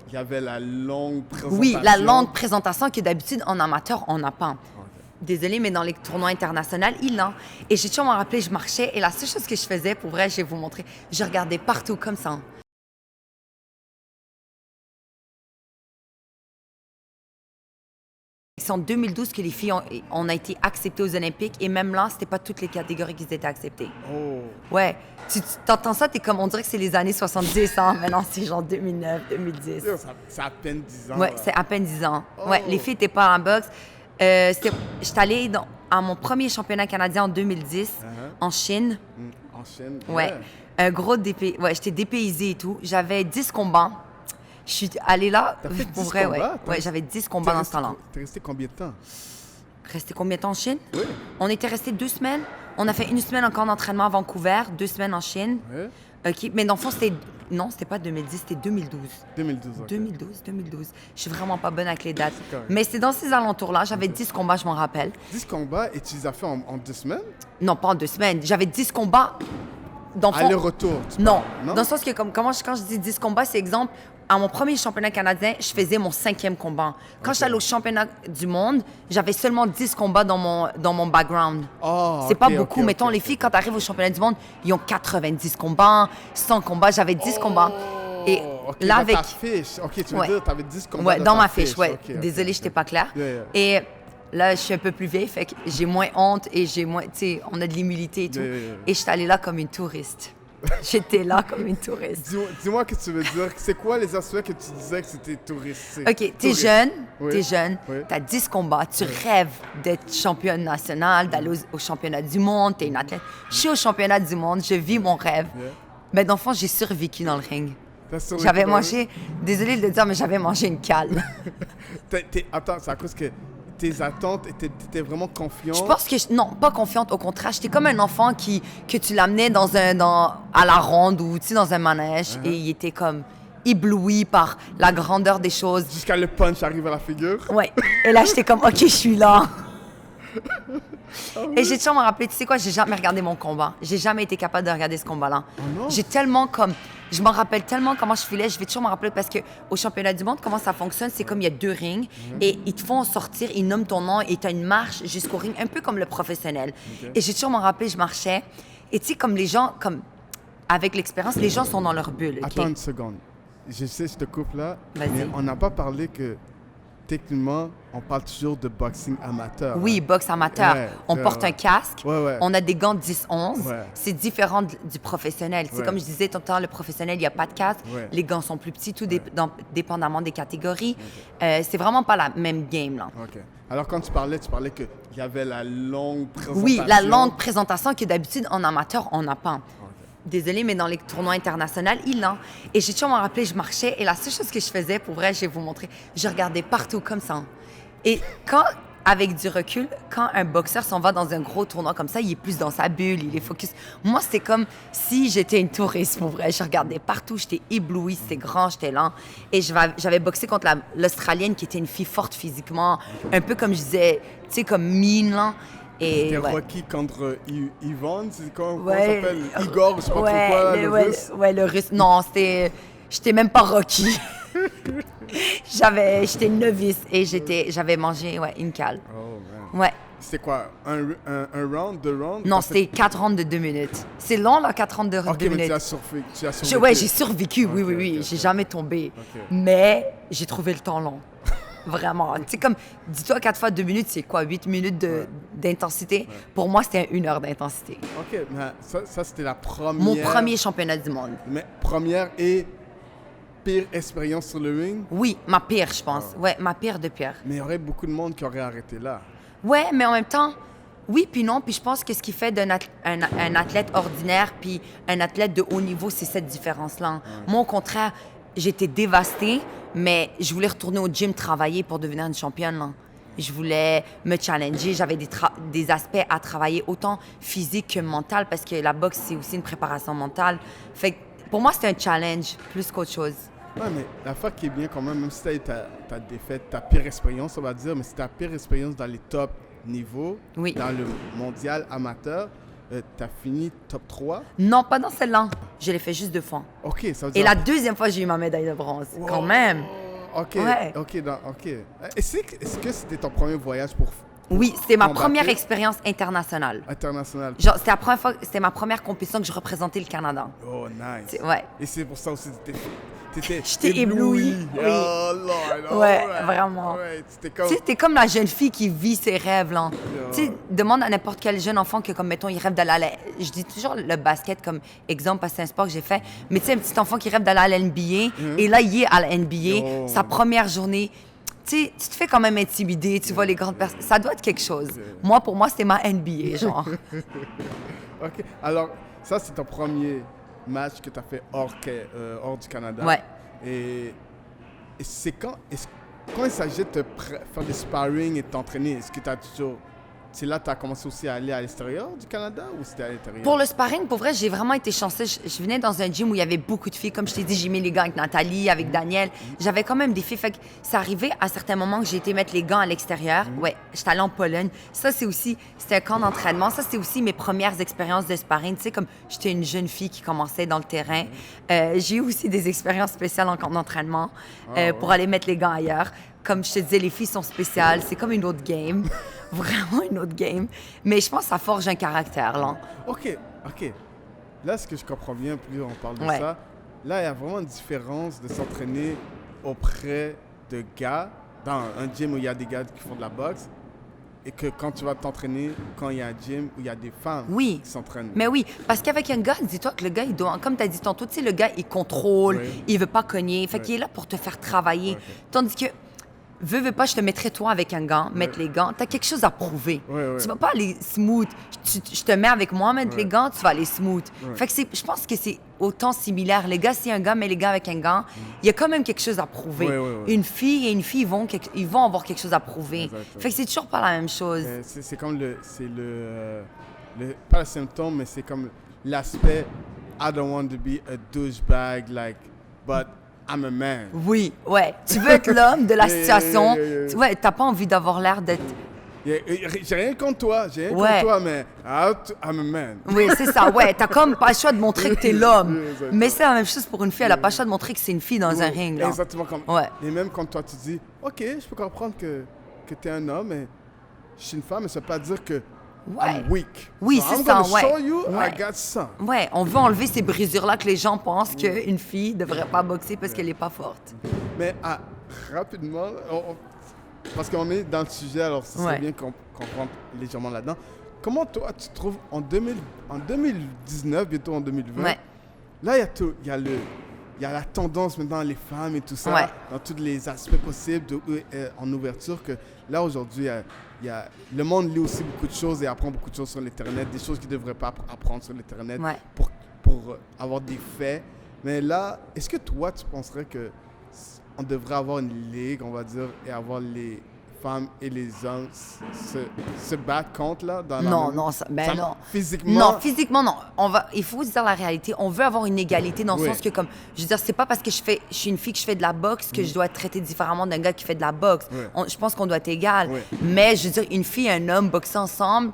Il y avait la longue présentation. Oui, la longue présentation que d'habitude, en amateur, on n'a pas. Ok. Désolée, mais dans les tournois internationaux, il l'a. Et j'ai toujours me rappelé, je marchais et la seule chose que je faisais, pour vrai, je vais vous montrer, je regardais partout comme ça. C'est en 2012 que les filles on a été acceptées aux Olympiques et même là, c'était pas toutes les catégories qui étaient acceptées. Oh. Ouais. Tu t'entends ça, t'es comme, on dirait que c'est les années 70, hein? Maintenant, c'est genre 2009, 2010. C'est à peine 10 ans. Ouais, là. c'est à peine 10 ans. Oh. Ouais, les filles n'étaient pas en boxe. J'étais allée à mon premier championnat canadien en 2010 en Chine. En Chine. Ouais. Un gros ouais, j'étais dépaysée et tout. J'avais 10 combats. Je suis allée là. T'as fait pour 10 vrai, combats? ouais. Ouais, j'avais 10 combats dans ce temps-là. T'es resté combien de temps? Resté combien de temps en Chine? Oui. On était resté 2 semaines. On a fait 1 semaine encore d'entraînement à Vancouver, 2 semaines en Chine. Oui. OK. Mais dans le fond, c'était. Non, c'était pas 2010, c'était 2012. 2012, ok. 2012. Je suis vraiment pas bonne avec les dates. C'est correct. Mais c'est dans ces alentours-là. J'avais 10 combats, je m'en rappelle. 10 combats et tu les as fait en 2 semaines? Non, pas en 2 semaines. J'avais 10 combats. Dans le fond, Aller-retour. non. Non? Dans le sens que, quand je dis 10 combats, c'est exemple, à mon premier championnat canadien, je faisais mon 5e combat. Quand j'étais allée au championnat du monde, j'avais seulement 10 combats dans mon background. Oh, C'est pas ok, beaucoup. ok, Mettons, ok, les filles, quand elles arrivent au championnat du monde, ils ont 90 combats, 100 combats. J'avais 10 combats. Et ok, là, dans avec. ta fiche. Ok, tu veux Ouais. dire, t'avais 10 combats Ouais, dans dans ta ma fiche, ouais. Ok, ok, Désolée, ok. j'étais pas claire. Yeah, yeah. Et là, je suis un peu plus vieille, fait que j'ai moins honte et j'ai moins. Tu sais, on a de l'humilité et tout. Yeah, yeah, yeah. Et j'étais allée là comme une touriste. J'étais là comme une touriste. Dis-moi ce que tu veux dire. C'est quoi les aspects que tu disais que c'était touristique? OK, t'es Touriste. jeune, Oui. Oui. t'as 10 combats, tu rêves d'être championne nationale, d'aller au championnat du monde, t'es une athlète. Je suis au championnat du monde, je vis mon rêve. Yeah. Mais dans le fond, j'ai survécu dans le ring. T'as survécu J'avais dans- mangé, désolée de le dire, mais j'avais mangé une cale. Attends, c'est à cause que tes attentes, t'étais vraiment confiant. Je pense que, non, pas confiante, au contraire. J'étais comme un enfant que tu l'amenais à la ronde ou, tu sais, dans un manège et il était comme ébloui par la grandeur des choses. Jusqu'à le punch arrive à la figure. Ouais. Et là, j'étais comme, OK, je suis là. Et j'ai toujours me rappelé, tu sais quoi, j'ai jamais regardé mon combat. J'ai jamais été capable de regarder ce combat-là. non? J'ai tellement comme. Je me rappelle tellement comment je filais, je vais toujours me rappeler parce qu'au championnat du monde, comment ça fonctionne, c'est comme il y a 2 rings et ils te font sortir, ils nomment ton nom et tu as une marche jusqu'au ring, un peu comme le professionnel. Et j'ai toujours me rappelé, je marchais et tu sais, comme les gens, comme avec l'expérience, les gens sont dans leur bulle. OK? Attends une seconde. Je sais, je te coupe là. Vas-y. Mais on n'a pas parlé que, techniquement, on parle toujours de boxing amateur. Oui, hein. boxe amateur. Ouais, On porte ouais. un casque. Ouais, ouais. On a des gants 10-11. Ouais. C'est différent du professionnel. C'est Ouais. comme je disais tout le temps, le professionnel, il n'y a pas de casque. Ouais. Les gants sont plus petits, tout dépendamment des catégories. C'est vraiment pas la même game, là. OK. Alors, quand tu parlais qu'il y avait la longue présentation. Oui, la longue présentation que d'habitude, en amateur, on n'a pas. Désolée, mais dans les tournois internationaux, il l'a. Et j'ai toujours me rappelé, je marchais et la seule chose que je faisais, pour vrai, je vais vous montrer, je regardais partout comme ça. Et quand, avec du recul, quand un boxeur s'en va dans un gros tournoi comme ça, il est plus dans sa bulle, il est focus. Moi, c'était comme si j'étais une touriste, pour vrai. Je regardais partout, j'étais éblouie, c'était grand, j'étais lent. Et j'avais boxé contre l'Australienne qui était une fille forte physiquement, un peu comme je disais, tu sais, comme mine, là. Et C'était ouais. Rocky contre Ivan, c'est comment Ouais. ça s'appelle? Igor, je sais pas trop Ouais, quoi, le russe. Ouais, le russe. Non, j'étais même pas Rocky. J'étais une novice et j'avais mangé, une cale. Oh, man. Ouais. C'était quoi? Un round, 2 rounds? Non, T'as fait- c'était 4 rounds de 2 minutes. C'est long, là, 4 rounds de 2 OK, mais minutes. tu as survécu. Ouais, j'ai survécu, oui, Ok, oui, oui. ok, J'ai ok. jamais tombé. Ok. Mais j'ai trouvé le temps long. Vraiment. Tu sais, comme, dis-toi 4 fois 2 minutes, c'est quoi? 8 minutes d'intensité? Pour moi, c'était 1 heure d'intensité. OK, mais ça c'était la première... Mon premier championnat du monde. Mais première et pire expérience sur le ring? Oui, ma pire, je pense. Ouais, ma pire de pire. Mais il y aurait beaucoup de monde qui aurait arrêté là. Ouais, mais en même temps, oui puis non. Puis je pense que ce qui fait un athlète ordinaire puis un athlète de haut niveau, c'est cette différence-là. Moi, au contraire, j'étais dévastée, mais je voulais retourner au gym travailler pour devenir une championne, là. Je voulais me challenger. J'avais des aspects à travailler, autant physique que mental, parce que la boxe, c'est aussi une préparation mentale. Fait que pour moi, c'était un challenge plus qu'autre chose. Ouais, mais l'affaire qui est bien quand même si tu as eu ta défaite, ta pire expérience, on va dire, mais c'est ta pire expérience dans les top niveaux, Oui. dans le mondial amateur, t'as fini top 3? Non, pas dans celle-là. Je l'ai fait juste 2 fois. OK, ça veut Et dire... la deuxième fois, j'ai eu ma médaille de bronze. Wow. Quand même. OK, Ouais. OK. Est-ce que c'était ton premier voyage pour Oui, c'était ma combattre première expérience internationale. international? Genre, c'était la première fois, c'était ma première compétition que je représentais le Canada. Oh, nice. Ouais. Et c'est pour ça aussi que t'étais J'étais éblouie, oui. Oh, Lord. Ouais, alright, vraiment. alright. C'était comme... Tu sais, t'es comme la jeune fille qui vit ses rêves, là. Yeah. Tu sais, demande à n'importe quel jeune enfant que, comme, mettons, il rêve d'aller à la... Je dis toujours le basket comme exemple parce que c'est un sport que j'ai fait. Mais tu sais, un petit enfant qui rêve d'aller à la NBA, et là, il est à la NBA, Yo. sa première journée. Tu sais, tu te fais quand même intimider, tu vois les grandes personnes. Ça doit être quelque chose. Moi, pour moi, c'était ma NBA, genre. OK. Alors, ça, c'est ton premier match que tu as fait hors du Canada. Ouais. Et c'est quand il s'agit de faire des sparring et de t'entraîner, est-ce que tu as toujours... C'est là que tu as commencé aussi à aller à l'extérieur du Canada ou c'était à l'intérieur? Pour le sparring, pour vrai, j'ai vraiment été chanceuse. Je venais dans un gym où il y avait beaucoup de filles. Comme je t'ai dit, j'ai mis les gants avec Nathalie, avec Daniel. J'avais quand même des filles. Fait que c'est arrivé à certains moments que j'ai été mettre les gants à l'extérieur. Ouais, j'étais allée en Pologne. Ça, c'était un camp d'entraînement. Ça, c'est aussi mes premières expériences de sparring. Tu sais, comme j'étais une jeune fille qui commençait dans le terrain. J'ai eu aussi des expériences spéciales en camp d'entraînement pour aller mettre les gants ailleurs. Comme je te disais, les filles sont spéciales. C'est comme une autre game. Vraiment une autre game. Mais je pense que ça forge un caractère, là. OK. Là, ce que je comprends bien, plus on parle de Ouais. ça, là, il y a vraiment une différence de s'entraîner auprès de gars, dans un gym où il y a des gars qui font de la boxe, et que quand tu vas t'entraîner, quand il y a un gym où il y a des femmes Oui. qui s'entraînent. Mais oui, parce qu'avec un gars, dis-toi que le gars, il doit, comme tu as dit tantôt, tu sais, le gars, il contrôle, Oui. il veut pas cogner, fait Oui. qu'il est là pour te faire travailler. Ok. Tandis que, veux pas, je te mettrais toi avec un gant, mettre les gants, tu as quelque chose à prouver. Oui. Tu vas pas aller smooth. Je te mets avec moi, mettre les gants, tu vas aller smooth. Ouais. Fait que je pense que c'est autant similaire. Les gars, si un gars met les gants avec un gant, il y a quand même quelque chose à prouver. Oui. Une fille et une fille, ils vont avoir quelque chose à prouver. Exactement. Fait que c'est toujours pas la même chose. C'est comme pas le symptôme, mais c'est comme l'aspect I don't want to be a douchebag, like, but I'm a man. Oui, ouais. Tu veux être l'homme de la Yeah, situation. yeah. Ouais, t'as pas envie d'avoir l'air d'être... J'ai rien contre toi, Ouais. mais I'm a man. Oui, c'est ça, ouais. T'as comme pas le choix de montrer que t'es l'homme. Exactement. Mais c'est la même chose pour une fille. Elle a pas le choix de montrer que c'est une fille dans un ring, là. Exactement comme. Ouais. Et même quand toi tu dis, OK, je peux comprendre que tu es un homme, mais je suis une femme, mais ça veut pas dire que Ouais. I'm weak. Oui, So c'est I'm ça, gonna ouais. show you Ouais. I got some. Ouais, on veut enlever ces brisures-là que les gens pensent qu'une fille devrait pas boxer parce qu'elle est pas forte. Mais rapidement, parce qu'on est dans le sujet, alors c'est Ouais. bien qu'on rentre légèrement là-dedans. Comment toi, tu trouves en 2019, bientôt en 2020, Ouais. là, il y a la tendance maintenant, les femmes et tout ça, Ouais. dans tous les aspects possibles en ouverture, que là, aujourd'hui, le monde lit aussi beaucoup de choses et apprend beaucoup de choses sur l'Internet, des choses qu'il ne devrait pas apprendre sur l'Internet Ouais. pour avoir des faits. Mais là, est-ce que toi, tu penserais que on devrait avoir une ligue, on va dire, et avoir les femmes et les hommes se battre contre, là, dans la Non, même- non, non. Physiquement? Non, physiquement, non. Il faut dire la réalité. On veut avoir une égalité dans le Oui. sens que, comme, je veux dire, c'est pas parce que je suis une fille que je fais de la boxe que je dois être traitée différemment d'un gars qui fait de la boxe. Oui. Je pense qu'on doit être égal. Oui. Mais, je veux dire, une fille et un homme boxer ensemble,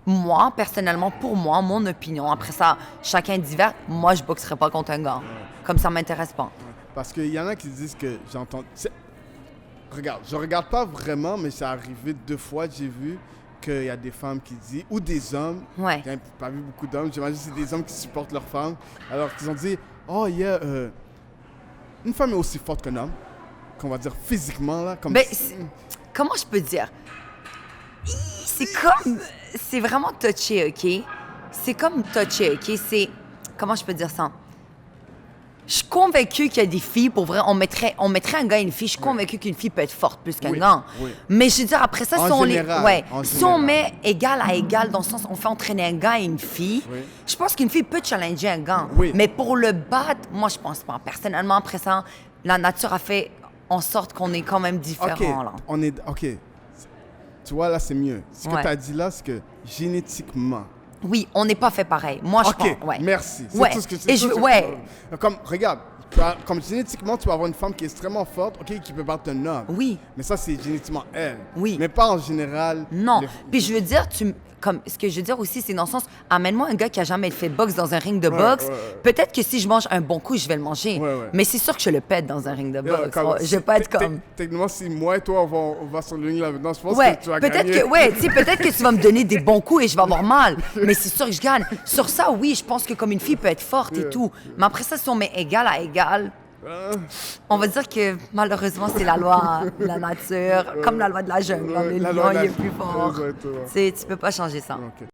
moi, personnellement, pour moi, mon opinion, après ça, chacun est divers, moi, je boxerai pas contre un gars. Comme ça m'intéresse pas. Parce qu'il y en a qui disent que j'entends... Regarde, je regarde pas vraiment, mais c'est arrivé 2 fois, j'ai vu qu'il y a des femmes qui disent, ou des hommes, Ouais. j'ai pas vu beaucoup d'hommes, j'imagine que c'est des hommes qui supportent leurs femmes, alors qu'ils ont dit, oh yeah, une femme est aussi forte qu'un homme, qu'on va dire physiquement, là, comme... Ben, comment je peux dire? C'est vraiment touché, OK? C'est comme touché, OK? Comment je peux dire ça? Je suis convaincue qu'il y a des filles, pour vrai, on mettrait un gars et une fille, je suis convaincue qu'une fille peut être forte plus qu'un Oui, gars. oui. Mais je veux dire, après ça, En si on général, en si on général. met égal à égal, dans le sens on fait entraîner un gars et une fille, Oui. je pense qu'une fille peut challenger un gars. Oui. Mais pour le battre, moi, je pense pas. Personnellement, après ça, la nature a fait en sorte qu'on est quand même différents, là. OK. Tu vois, là, c'est mieux. Ce que Ouais. tu as dit là, c'est que génétiquement, Oui, on n'est pas fait pareil. Moi, je Ok, pense. Ouais. merci. C'est Ouais. tout ce que Et ouais. Comme, regarde, comme génétiquement, tu vas avoir une femme qui est extrêmement forte, ok, qui peut battre un homme. Oui. Mais ça, c'est génétiquement elle. Oui. Mais pas en général. Non. Puis je veux dire, comme, ce que je veux dire aussi, c'est dans le sens, amène-moi un gars qui a jamais fait de boxe dans un ring de boxe. Peut-être que si je mange un bon coup, je vais le manger. Ouais. Mais c'est sûr que je le pète dans un ring de boxe. Comme, Je vais pas être comme... Techniquement, si moi et toi, on va sur le ring là maintenant, je pense Ouais, que tu vas peut-être gagner. que, ouais, tu sais, peut-être que tu vas me donner des bons coups et je vais avoir mal. Mais c'est sûr que je gagne. Sur ça, oui, je pense que comme une fille peut être forte et tout. Mais après ça, si on met égal à égal, on va dire que malheureusement, c'est la loi de la nature, comme la loi de la jungle. Le la loi lion, de la- il est plus fort. Exactement. Tu sais, tu peux pas changer ça. Ok.